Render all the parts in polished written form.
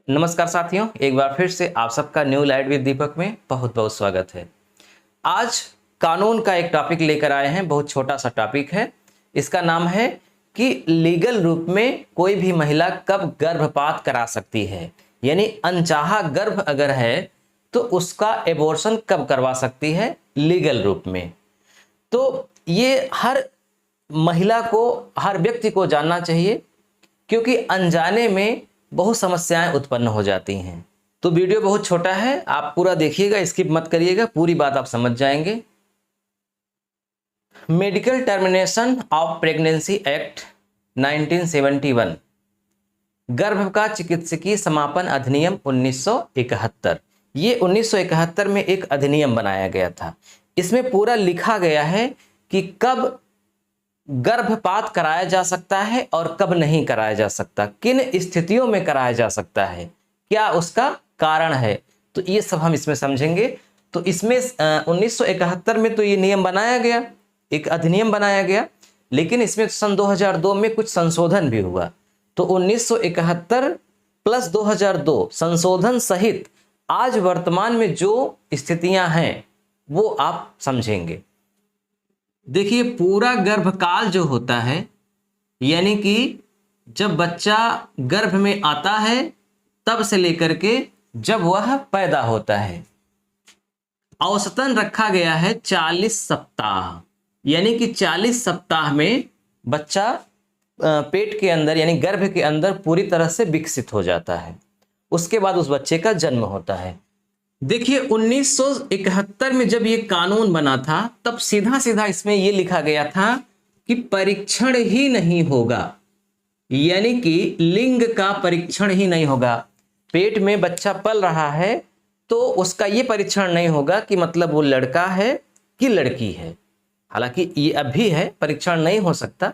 नमस्कार साथियों, एक बार फिर से आप सबका न्यू लाइट विद दीपक में बहुत बहुत स्वागत है। आज कानून का एक टॉपिक लेकर आए हैं। बहुत छोटा सा टॉपिक है। इसका नाम है कि लीगल रूप में कोई भी महिला कब गर्भपात करा सकती है, यानी अनचाहा गर्भ अगर है तो उसका एबॉर्शन कब करवा सकती है लीगल रूप में। तो ये हर महिला को, हर व्यक्ति को जानना चाहिए, क्योंकि अनजाने में बहुत समस्याएं उत्पन्न हो जाती हैं। तो वीडियो बहुत छोटा है, आप पूरा देखिएगा, स्किप मत करिएगा, पूरी बात आप समझ जाएंगे। Medical termination of pregnancy act 1971, गर्भ का चिकित्सकीय समापन अधिनियम 1971, ये 1971 में एक अधिनियम बनाया गया था। इसमें पूरा लिखा गया है कि कब गर्भपात कराया जा सकता है और कब नहीं कराया जा सकता, किन स्थितियों में कराया जा सकता है, क्या उसका कारण है। तो ये सब हम इसमें समझेंगे। तो इसमें 1971 में तो ये नियम बनाया गया, एक अधिनियम बनाया गया, लेकिन इसमें सन 2002 में कुछ संशोधन भी हुआ। तो 1971 प्लस 2002 संशोधन सहित आज वर्तमान में जो स्थितियां हैं वो आप समझेंगे। देखिए, पूरा गर्भकाल जो होता है, यानी कि जब बच्चा गर्भ में आता है तब से लेकर के जब वह पैदा होता है, औसतन रखा गया है 40 सप्ताह। यानी कि 40 सप्ताह में बच्चा पेट के अंदर यानी गर्भ के अंदर पूरी तरह से विकसित हो जाता है। उसके बाद उस बच्चे का जन्म होता है। देखिए, 1971 में जब ये कानून बना था तब सीधा सीधा इसमें ये लिखा गया था कि परीक्षण ही नहीं होगा, यानी कि लिंग का परीक्षण ही नहीं होगा। पेट में बच्चा पल रहा है तो उसका ये परीक्षण नहीं होगा कि मतलब वो लड़का है कि लड़की है। हालांकि ये अब भी है, परीक्षण नहीं हो सकता,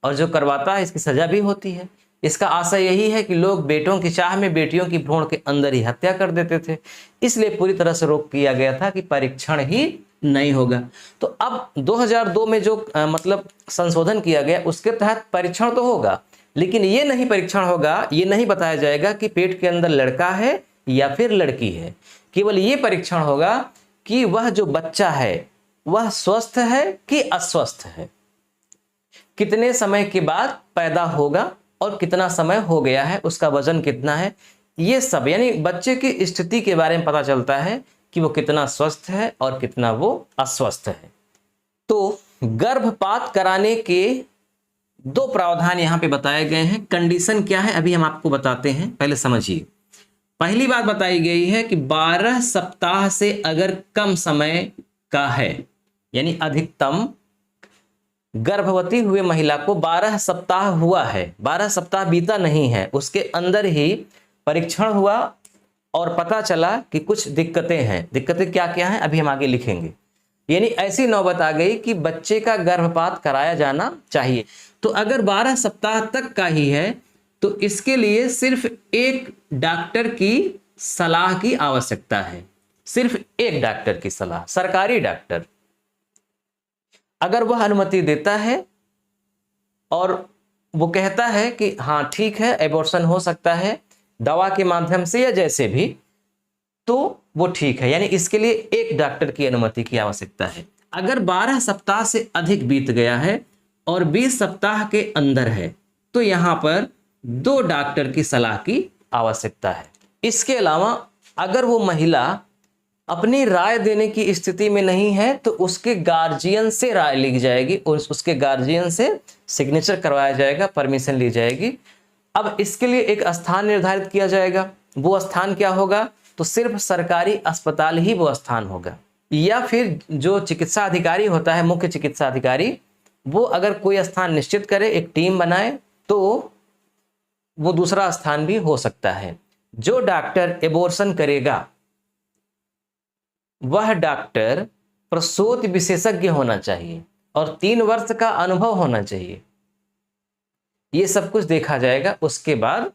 और जो करवाता है इसकी सजा भी होती है। इसका आशय यही है कि लोग बेटों की चाह में बेटियों की भ्रूण के अंदर ही हत्या कर देते थे, इसलिए पूरी तरह से रोक किया गया था कि परीक्षण ही नहीं होगा। तो अब 2002 में जो मतलब संशोधन किया गया उसके तहत परीक्षण तो होगा, लेकिन ये नहीं परीक्षण होगा, ये नहीं बताया जाएगा कि पेट के अंदर लड़का है या फिर लड़की है। केवल ये परीक्षण होगा कि वह जो बच्चा है वह स्वस्थ है कि अस्वस्थ है, कितने समय के बाद पैदा होगा और कितना समय हो गया है, उसका वजन कितना है, ये सब यानी बच्चे की स्थिति के बारे में पता चलता है कि वो कितना स्वस्थ है और कितना वो अस्वस्थ है। तो गर्भपात कराने के दो प्रावधान यहाँ पे बताए गए हैं। कंडीशन क्या है अभी हम आपको बताते हैं, पहले समझिए। पहली बात बताई गई है कि 12 सप्ताह से अगर कम समय का है, यानी अधिकतम गर्भवती हुए महिला को 12 सप्ताह हुआ है, 12 सप्ताह बीता नहीं है, उसके अंदर ही परीक्षण हुआ और पता चला कि कुछ दिक्कतें हैं। दिक्कतें क्या क्या हैं अभी हम आगे लिखेंगे। यानी ऐसी नौबत आ गई कि बच्चे का गर्भपात कराया जाना चाहिए। तो अगर 12 सप्ताह तक का ही है तो इसके लिए सिर्फ एक डॉक्टर की सलाह की आवश्यकता है, सिर्फ एक डॉक्टर की सलाह, सरकारी डॉक्टर। अगर वह अनुमति देता है और वो कहता है कि हाँ ठीक है, एबॉर्शन हो सकता है दवा के माध्यम से या जैसे भी, तो वो ठीक है। यानी इसके लिए एक डॉक्टर की अनुमति की आवश्यकता है। अगर 12 सप्ताह से अधिक बीत गया है और 20 सप्ताह के अंदर है तो यहां पर 2 डॉक्टर की सलाह की आवश्यकता है। इसके अलावा अगर वो महिला अपनी राय देने की स्थिति में नहीं है तो उसके गार्जियन से राय ली जाएगी और उसके गार्जियन से सिग्नेचर करवाया जाएगा, परमिशन ली जाएगी। अब इसके लिए एक स्थान निर्धारित किया जाएगा। वो स्थान क्या होगा? तो सिर्फ सरकारी अस्पताल ही वो स्थान होगा, या फिर जो चिकित्सा अधिकारी होता है, मुख्य चिकित्सा अधिकारी, वो अगर कोई स्थान निश्चित करे, एक टीम बनाए, तो वो दूसरा स्थान भी हो सकता है। जो डॉक्टर एबॉर्शन करेगा वह डॉक्टर प्रसूति विशेषज्ञ होना चाहिए और 3 वर्ष का अनुभव होना चाहिए। ये सब कुछ देखा जाएगा, उसके बाद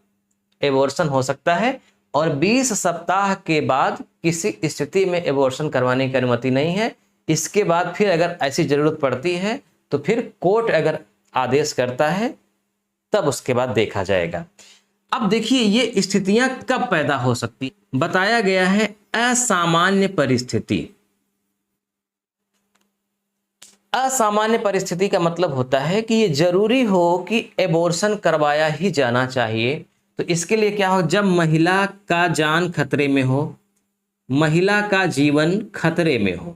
एबॉर्शन हो सकता है। और 20 सप्ताह के बाद किसी स्थिति में एबॉर्शन करवाने की अनुमति नहीं है। इसके बाद फिर अगर ऐसी जरूरत पड़ती है तो फिर कोर्ट अगर आदेश करता है तब उसके बाद देखा जाएगा। अब देखिए ये स्थितियां कब पैदा हो सकती, बताया गया है असामान्य परिस्थिति। असामान्य परिस्थिति का मतलब होता है कि ये जरूरी हो कि एबॉर्शन करवाया ही जाना चाहिए। तो इसके लिए क्या हो, जब महिला का जान खतरे में हो, महिला का जीवन खतरे में हो,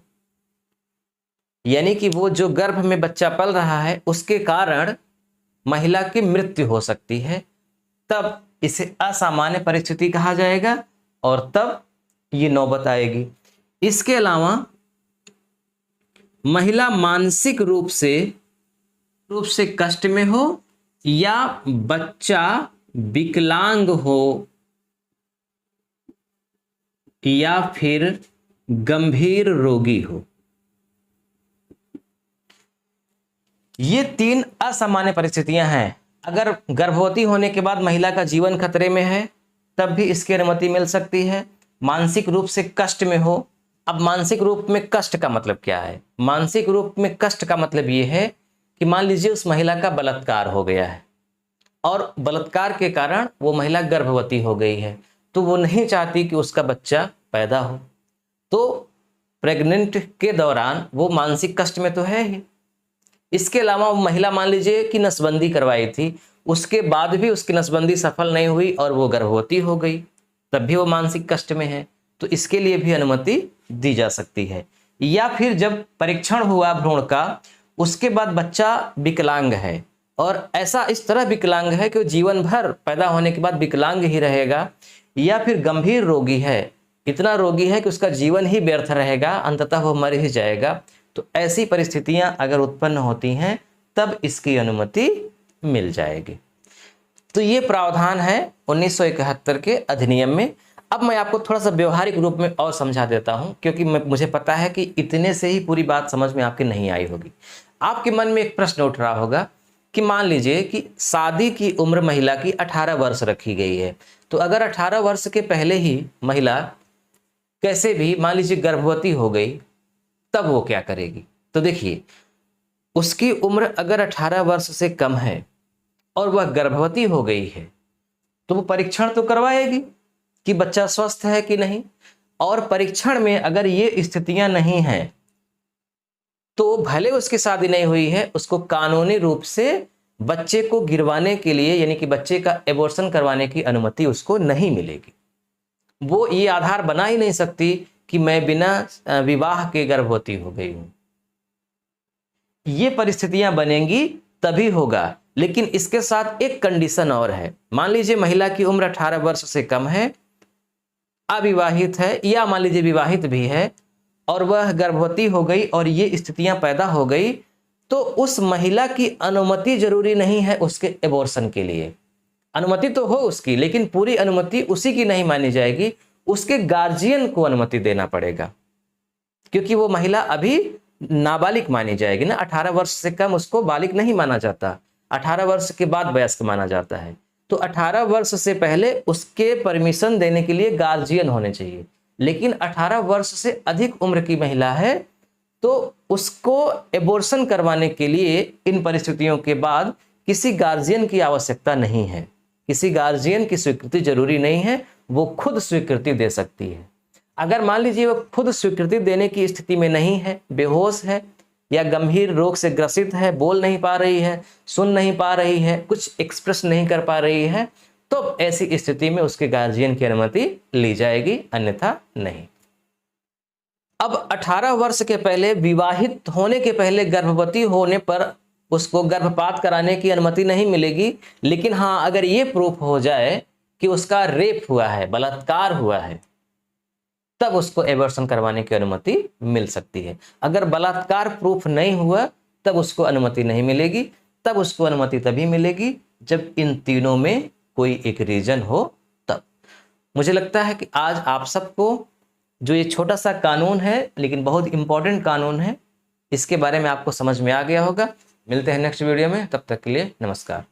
यानी कि वो जो गर्भ में बच्चा पल रहा है उसके कारण महिला की मृत्यु हो सकती है, तब इसे असामान्य परिस्थिति कहा जाएगा और तब ये नौबत आएगी। इसके अलावा महिला मानसिक रूप से कष्ट में हो या बच्चा विकलांग हो या फिर गंभीर रोगी हो, ये 3 असामान्य परिस्थितियां हैं। अगर गर्भवती होने के बाद महिला का जीवन खतरे में है तब भी इसकी अनुमति मिल सकती है। मानसिक रूप से कष्ट में हो, अब मानसिक रूप में कष्ट का मतलब क्या है, मानसिक रूप में कष्ट का मतलब ये है कि मान लीजिए उस महिला का बलात्कार हो गया है और बलात्कार के कारण वो महिला गर्भवती हो गई है, तो वो नहीं चाहती कि उसका बच्चा पैदा हो, तो प्रेग्नेंट के दौरान वो मानसिक कष्ट में तो है ही। इसके अलावा वो महिला मान लीजिए कि नसबंदी करवाई थी, उसके बाद भी उसकी नसबंदी सफल नहीं हुई और वो गर्भवती हो गई, तब भी वो मानसिक कष्ट में है, तो इसके लिए भी अनुमति दी जा सकती है। या फिर जब परीक्षण हुआ भ्रूण का, उसके बाद बच्चा विकलांग है और ऐसा इस तरह विकलांग है कि वो जीवन भर पैदा होने के बाद विकलांग ही रहेगा, या फिर गंभीर रोगी है, इतना रोगी है कि उसका जीवन ही व्यर्थ रहेगा, अंततः वो मर ही जाएगा, तो ऐसी परिस्थितियां अगर उत्पन्न होती हैं तब इसकी अनुमति मिल जाएगी। तो ये प्रावधान है 1971 के अधिनियम में। अब मैं आपको थोड़ा सा व्यवहारिक रूप में और समझा देता हूं, क्योंकि मुझे पता है कि इतने से ही पूरी बात समझ में आपके नहीं आई होगी। आपके मन में एक प्रश्न उठ रहा होगा कि मान लीजिए कि शादी की उम्र महिला की 18 वर्ष रखी गई है, तो अगर 18 वर्ष के पहले ही महिला कैसे भी मान लीजिए गर्भवती हो गई, तब वो क्या करेगी। तो देखिए, उसकी उम्र अगर 18 वर्ष से कम है और वह गर्भवती हो गई है तो वो परीक्षण तो करवाएगी कि बच्चा स्वस्थ है कि नहीं, और परीक्षण में अगर ये स्थितियां नहीं हैं तो भले उसकी शादी नहीं हुई है, उसको कानूनी रूप से बच्चे को गिरवाने के लिए यानी कि बच्चे का एबॉर्शन करवाने की अनुमति उसको नहीं मिलेगी। वो ये आधार बना ही नहीं सकती कि मैं बिना विवाह के गर्भवती हो गई हूं। ये परिस्थितियां बनेंगी तभी होगा, लेकिन इसके साथ एक कंडीशन और है। मान लीजिए महिला की उम्र 18 वर्ष से कम है, अविवाहित है या मान लीजिए विवाहित भी है और वह गर्भवती हो गई और ये स्थितियां पैदा हो गई, तो उस महिला की अनुमति जरूरी नहीं है उसके एबॉर्शन के लिए। अनुमति तो हो उसकी, लेकिन पूरी अनुमति उसी की नहीं मानी जाएगी, उसके गार्जियन को अनुमति देना पड़ेगा, क्योंकि वो महिला अभी नाबालिग मानी जाएगी ना। 18 वर्ष से कम उसको बालिग नहीं माना जाता, 18 वर्ष के बाद वयस्क माना जाता है। तो 18 वर्ष से पहले उसके परमिशन देने के लिए गार्जियन होने चाहिए, लेकिन 18 वर्ष से अधिक उम्र की महिला है तो उसको एबॉर्शन करवाने के लिए इन परिस्थितियों के बाद किसी गार्जियन की आवश्यकता नहीं है, किसी गार्जियन की स्वीकृति जरूरी नहीं है, वो खुद स्वीकृति दे सकती है। अगर मान लीजिए वो खुद स्वीकृति देने की स्थिति में नहीं है, बेहोश है या गंभीर रोग से ग्रसित है, बोल नहीं पा रही है, सुन नहीं पा रही है, कुछ एक्सप्रेस नहीं कर पा रही है, तो ऐसी स्थिति में उसके गार्जियन की अनुमति ली जाएगी, अन्यथा नहीं। अब 18 वर्ष के पहले, विवाहित होने के पहले गर्भवती होने पर उसको गर्भपात कराने की अनुमति नहीं मिलेगी, लेकिन हाँ अगर ये प्रूफ हो जाए कि उसका रेप हुआ है, बलात्कार हुआ है, तब उसको एबॉर्शन करवाने की अनुमति मिल सकती है। अगर बलात्कार प्रूफ नहीं हुआ तब उसको अनुमति नहीं मिलेगी, तब उसको अनुमति तभी मिलेगी जब इन तीनों में कोई एक रीजन हो तब। मुझे लगता है कि आज आप सबको जो ये छोटा सा कानून है लेकिन बहुत इंपॉर्टेंट कानून है, इसके बारे में आपको समझ में आ गया होगा। मिलते हैं नेक्स्ट वीडियो में, तब तक के लिए नमस्कार।